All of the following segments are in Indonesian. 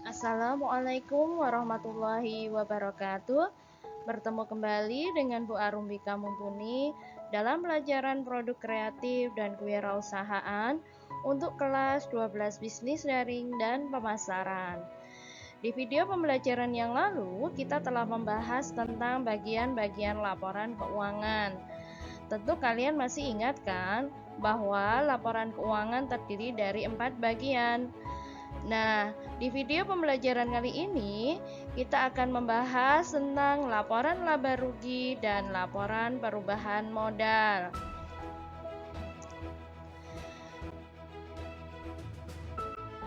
Assalamualaikum warahmatullahi wabarakatuh. Bertemu kembali dengan Bu Arumbika Mumpuni dalam pelajaran produk kreatif dan kewirausahaan untuk kelas 12 bisnis daring dan pemasaran. Di video pembelajaran yang lalu, kita telah membahas tentang bagian-bagian laporan keuangan. Tentu kalian masih ingat kan bahwa laporan keuangan terdiri dari 4 bagian. Nah, di video pembelajaran kali ini kita akan membahas tentang laporan laba rugi dan laporan perubahan modal.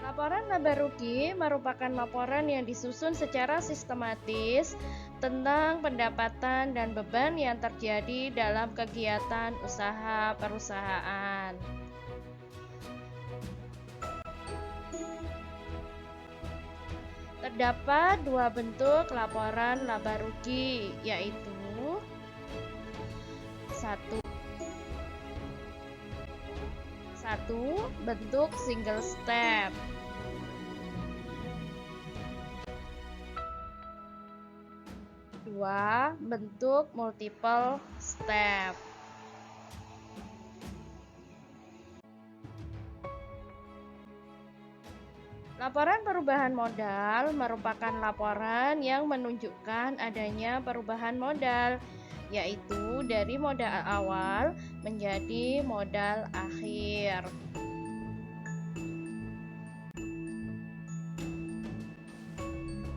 Laporan laba rugi merupakan laporan yang disusun secara sistematis tentang pendapatan dan beban yang terjadi dalam kegiatan usaha perusahaan. Terdapat dua bentuk laporan laba rugi, yaitu satu bentuk single step, dua bentuk multiple step. Laporan perubahan modal merupakan laporan yang menunjukkan adanya perubahan modal, yaitu dari modal awal menjadi modal akhir.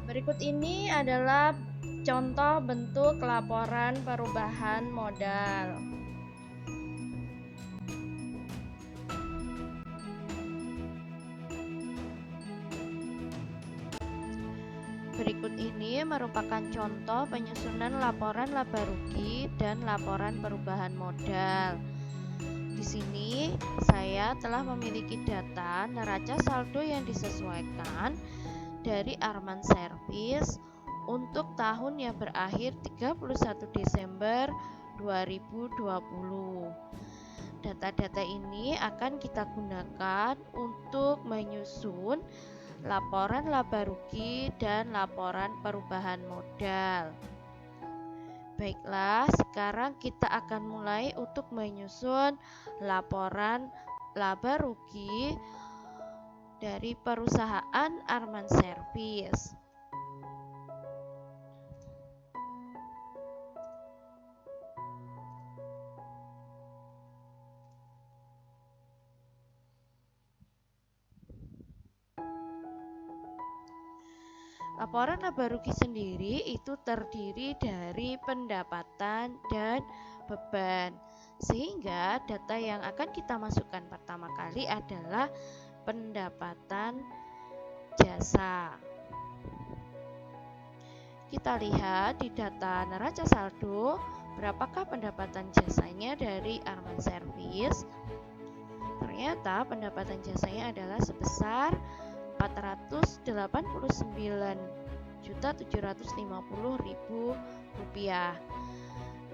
Berikut ini adalah contoh bentuk laporan perubahan modal. Berikut ini merupakan contoh penyusunan laporan laba rugi dan laporan perubahan modal. Di sini saya telah memiliki data neraca saldo yang disesuaikan dari Arman Service untuk tahun yang berakhir 31 Desember 2020. Data-data ini akan kita gunakan untuk menyusun laporan laba rugi dan laporan perubahan modal. Baiklah, sekarang kita akan mulai untuk menyusun laporan laba rugi dari perusahaan Arman Service. Laporan laba rugi sendiri itu terdiri dari pendapatan dan beban, sehingga data yang akan kita masukkan pertama kali adalah pendapatan jasa. Kita lihat di data neraca saldo, berapakah pendapatan jasanya dari Arman Service. Ternyata pendapatan jasanya adalah sebesar Rp489.750.000.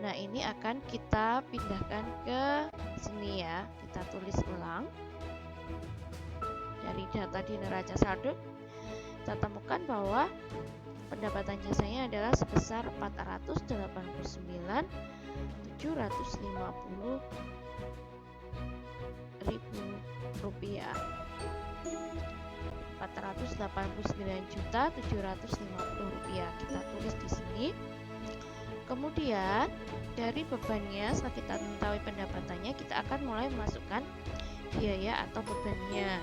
Nah, ini akan kita pindahkan ke sini ya. Kita tulis ulang. Dari data di neraca saldo, kita temukan bahwa pendapatan jasanya adalah sebesar Rp489.750.000. 489.750.000 rupiah kita tulis di sini. Kemudian dari bebannya, setelah kita mengetahui pendapatannya, kita akan mulai memasukkan biaya atau bebannya.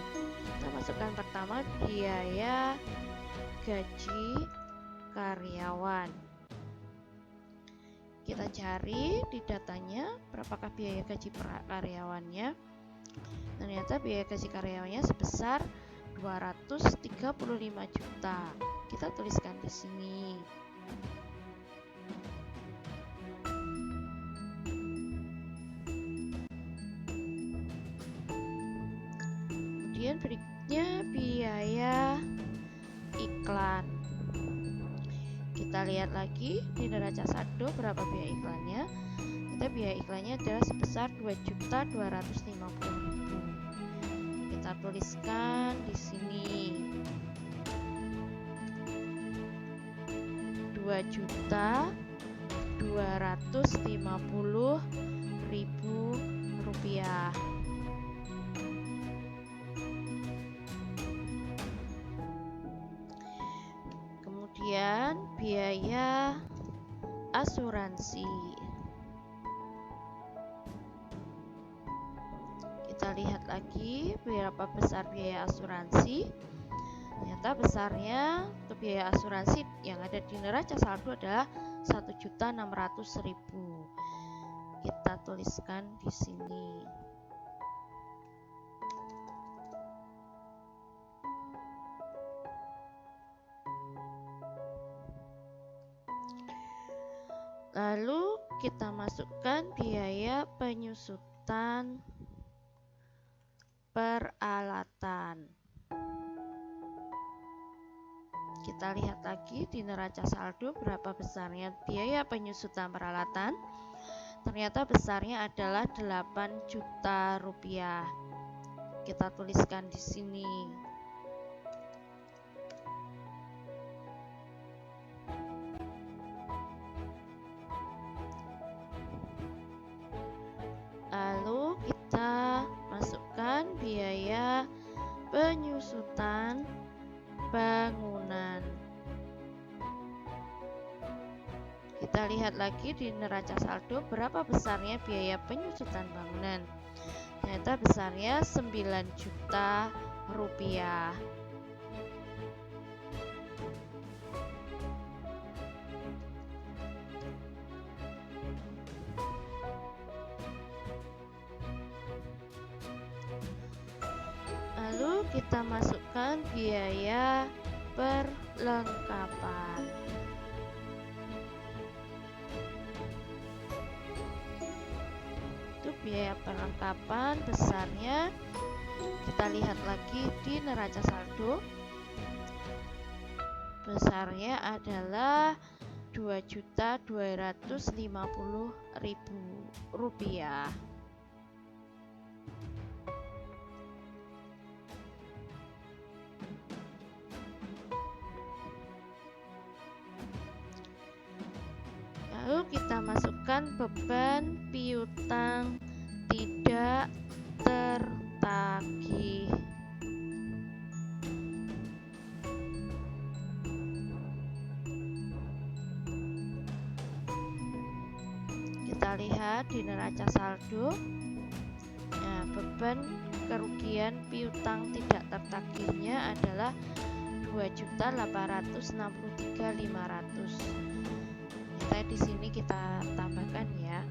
Kita masukkan pertama biaya gaji karyawan. Kita cari di datanya berapakah biaya gaji karyawannya. Ternyata biaya gaji karyawannya sebesar 235 juta. Kita tuliskan di sini. Kemudian berikutnya biaya iklan. Kita lihat lagi di neraca saldo berapa biaya iklannya. Biaya iklannya adalah sebesar 2.250.000. Kita tuliskan di sini. Rp2.250.000. Kemudian biaya asuransi. Kita lihat lagi berapa besar biaya asuransi. Ternyata besarnya untuk biaya asuransi yang ada di neraca saldo adalah 1.600.000. Kita tuliskan di sini. Lalu kita masukkan biaya penyusutan peralatan. Kita lihat lagi di neraca saldo berapa besarnya biaya penyusutan peralatan. Ternyata besarnya adalah 8 juta rupiah. Kita tuliskan di sini. Lalu kita masukkan biaya penyusutan bangunan. Kita lihat lagi di neraca saldo berapa besarnya biaya penyusutan bangunan. Ternyata besarnya 9 juta rupiah. Lalu kita masukkan biaya perlengkapan. Itu biaya perlengkapan besarnya, kita lihat lagi di neraca saldo. Besarnya adalah Rp2.250.000. Lalu kita masukkan beban piutang tidak tertagih. Kita lihat di neraca saldo. Nah, beban kerugian piutang tidak tertagihnya adalah Rp2.863.500. Di sini kita tambahkan ya,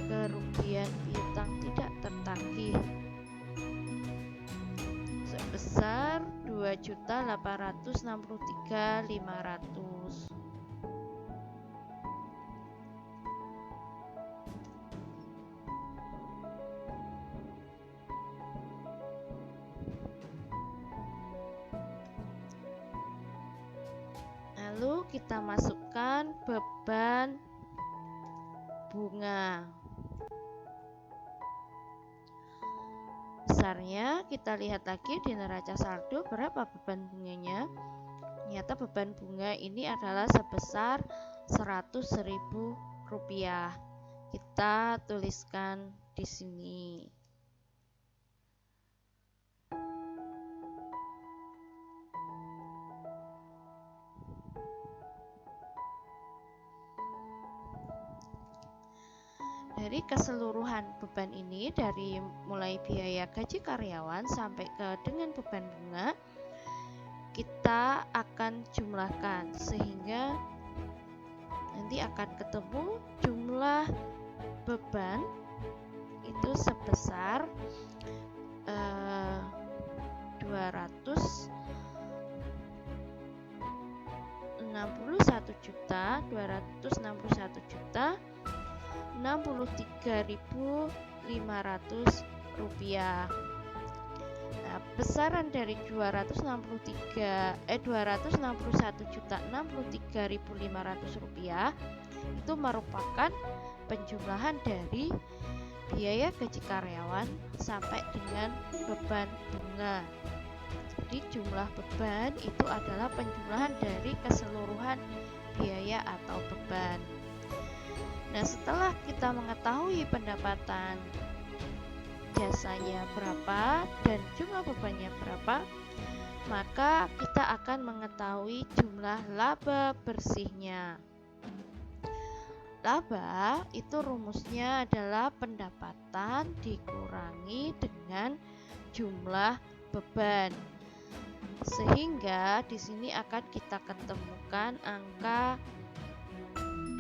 kerugian piutang tidak tertagih sebesar Rp2.863.500. Lalu kita masukkan beban bunga. Besarnya kita lihat lagi di neraca saldo berapa beban bunganya. Ternyata beban bunga ini adalah sebesar Rp100.000. Kita tuliskan di sini. Dari keseluruhan beban ini, dari mulai biaya gaji karyawan sampai ke dengan beban bunga, kita akan jumlahkan sehingga nanti akan ketemu jumlah beban itu sebesar 261.063.500 rupiah. Nah, besaran dari 261.063.500 rupiah itu merupakan penjumlahan dari biaya gaji karyawan sampai dengan beban bunga. Jadi jumlah beban itu adalah penjumlahan dari keseluruhan biaya atau beban. Nah, setelah kita mengetahui pendapatan jasanya berapa dan jumlah bebannya berapa, maka kita akan mengetahui jumlah laba bersihnya. Laba itu rumusnya adalah pendapatan dikurangi dengan jumlah beban. Sehingga di sini akan kita ketemukan angka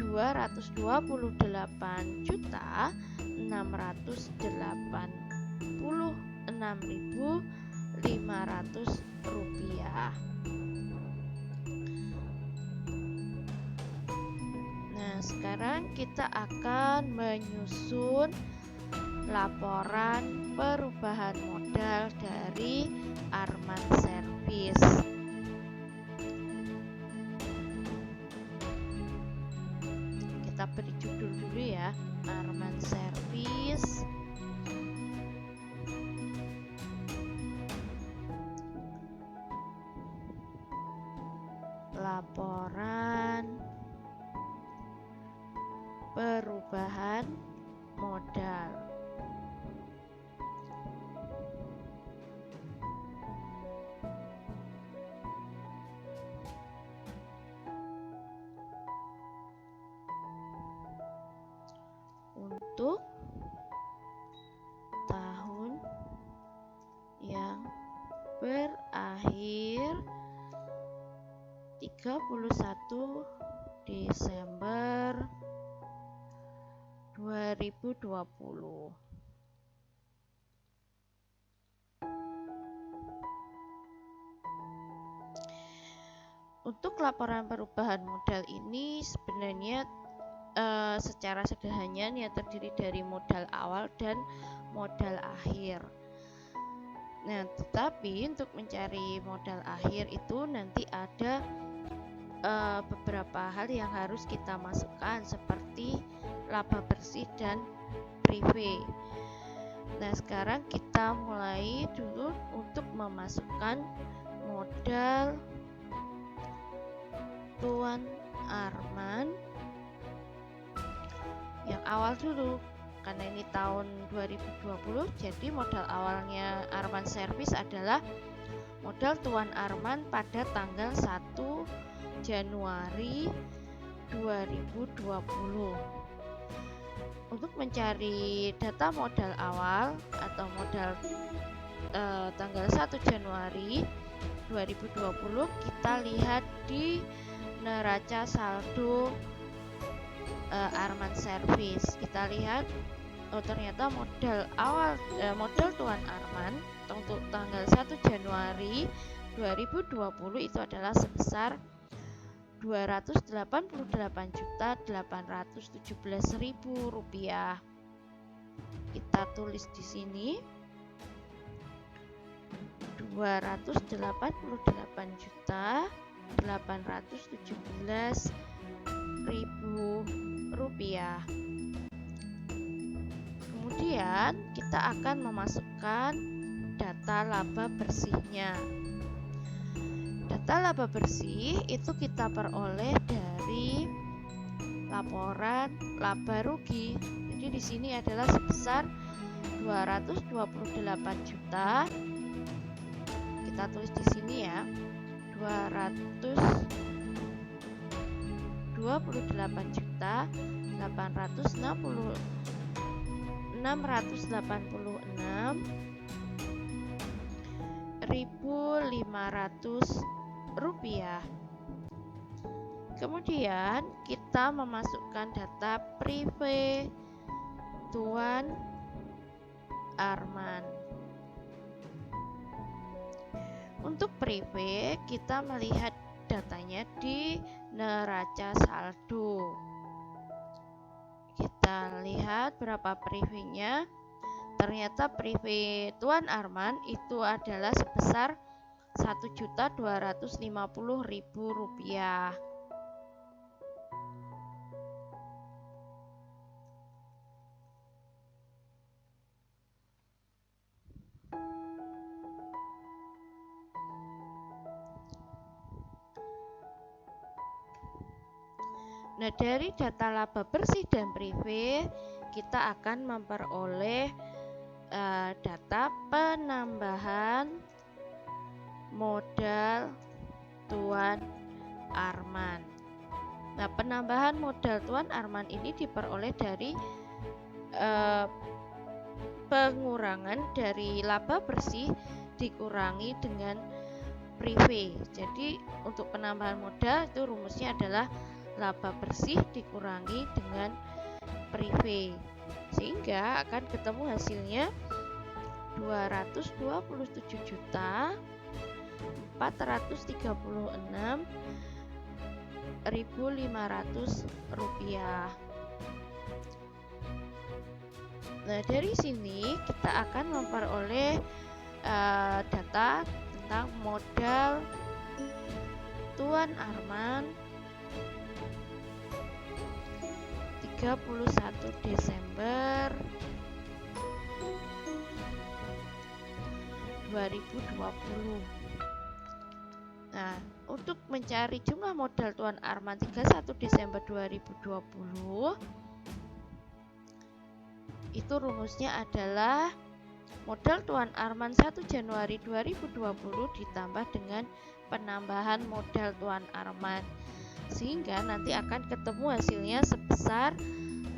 228.686.500 rupiah. Nah, sekarang kita akan menyusun laporan perubahan modal dari Arman Service. Kita beri judul dulu ya, Arman Service. Laporan perubahan modal. Untuk tahun yang berakhir 31 Desember 2020. Untuk laporan perubahan modal ini sebenarnya secara sederhananya terdiri dari modal awal dan modal akhir. Nah, tetapi untuk mencari modal akhir itu nanti ada beberapa hal yang harus kita masukkan seperti laba bersih dan prive. Nah, sekarang kita mulai dulu untuk memasukkan modal Tuan Arman yang awal dulu, karena ini tahun 2020, jadi modal awalnya Arman Service adalah modal Tuan Arman pada tanggal 1 Januari 2020. Untuk mencari data modal awal atau modal tanggal 1 Januari 2020, kita lihat di neraca saldo Arman Service. Kita lihat ternyata modal awal modal Tuan Arman untuk tanggal 1 Januari 2020 itu adalah sebesar 288.817.000 rupiah. Kita tulis di sini 288.817.000 rupiah. Kemudian kita akan memasukkan data laba bersihnya. Data laba bersih itu kita peroleh dari laporan laba rugi. Jadi di sini adalah sebesar 228 juta. Kita tulis di sini ya, 228.686.500 rupiah. Kemudian kita memasukkan data prive Tuan Arman. Untuk prive kita melihat datanya di neraca saldo. Kita lihat berapa prive-nya. Ternyata prive Tuan Arman itu adalah sebesar 1.250.000 rupiah. Nah, dari data laba bersih dan privé, kita akan memperoleh data penambahan modal Tuan Arman. Nah, penambahan modal Tuan Arman ini diperoleh dari pengurangan dari laba bersih dikurangi dengan privé. Jadi untuk penambahan modal itu rumusnya adalah laba bersih dikurangi dengan privé, sehingga akan ketemu hasilnya 227.436.500 rupiah. Nah, dari sini kita akan memperoleh data tentang modal Tuan Arman 31 Desember 2020. Nah, untuk mencari jumlah modal Tuan Arman 31 Desember 2020, itu rumusnya adalah modal Tuan Arman 1 Januari 2020 ditambah dengan penambahan modal Tuan Arman, sehingga nanti akan ketemu hasilnya sebesar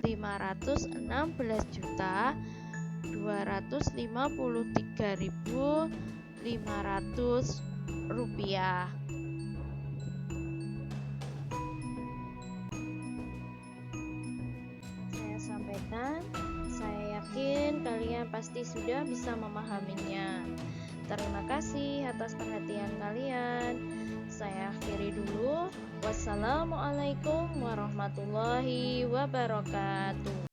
516.253.500 rupiah. Saya sampaikan, saya yakin kalian pasti sudah bisa memahaminya. Terima kasih atas perhatian kalian. Saya akhiri dulu. Wassalamualaikum warahmatullahi wabarakatuh.